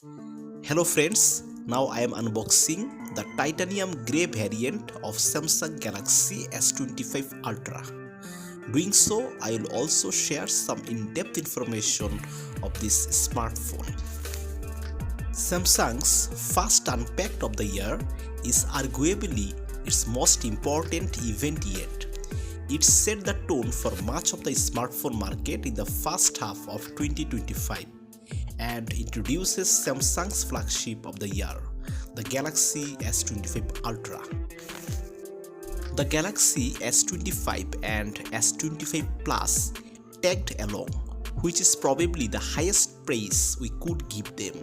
Hello friends, now I am unboxing the titanium grey variant of Samsung Galaxy S25 Ultra. Doing so, I will also share some in-depth information of this smartphone. Samsung's first unpacked of the year is arguably its most important event yet. It set the tone for much of the smartphone market in the first half of 2025 and introduces Samsung's flagship of the year, the Galaxy S25 Ultra. The Galaxy S25 and S25 Plus tagged along, which is probably the highest praise we could give them.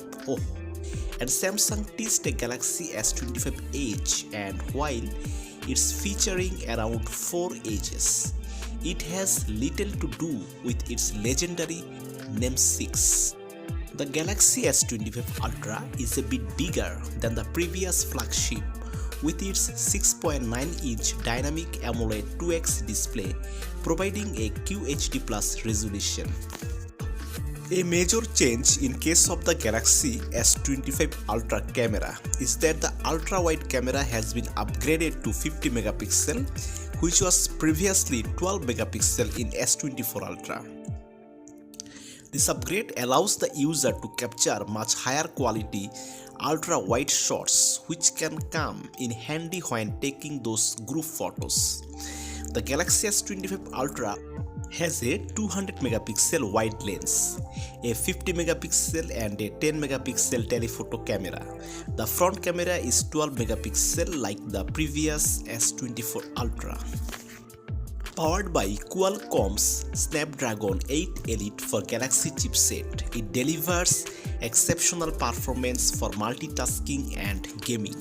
And Samsung teased a Galaxy S25 Edge, and while it's featuring around 4 edges, it has little to do with its legendary namesakes. The Galaxy S25 Ultra is a bit bigger than the previous flagship with its 6.9-inch dynamic AMOLED 2X display providing a QHD Plus resolution. A major change in case of the Galaxy S25 Ultra camera is that the ultra-wide camera has been upgraded to 50 megapixel, which was previously 12 megapixel in S24 Ultra. This upgrade allows the user to capture much higher quality ultra-wide shots, which can come in handy when taking those group photos. The Galaxy S25 Ultra has a 200 megapixel wide lens, a 50 megapixel and a 10 megapixel telephoto camera. The front camera is 12 megapixel like the previous S24 Ultra. Powered by Qualcomm's Snapdragon 8 Elite for Galaxy chipset, it delivers exceptional performance for multitasking and gaming.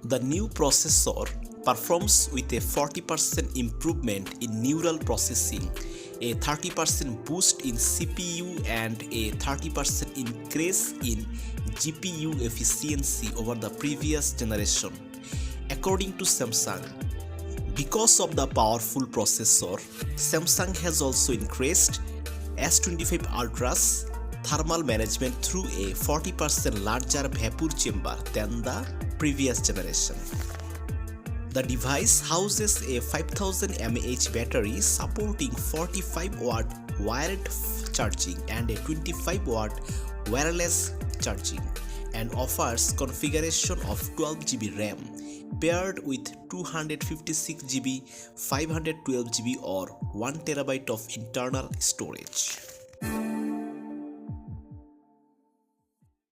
The new processor performs with a 40% improvement in neural processing, a 30% boost in CPU and a 30% increase in GPU efficiency over the previous generation, according to Samsung. Because of the powerful processor, Samsung has also increased S25 Ultra's thermal management through a 40% larger vapor chamber than the previous generation. The device houses a 5000 mAh battery supporting 45-watt wired charging and a 25-watt wireless charging, and offers configuration of 12GB RAM paired with 256GB, 512GB or 1TB of internal storage.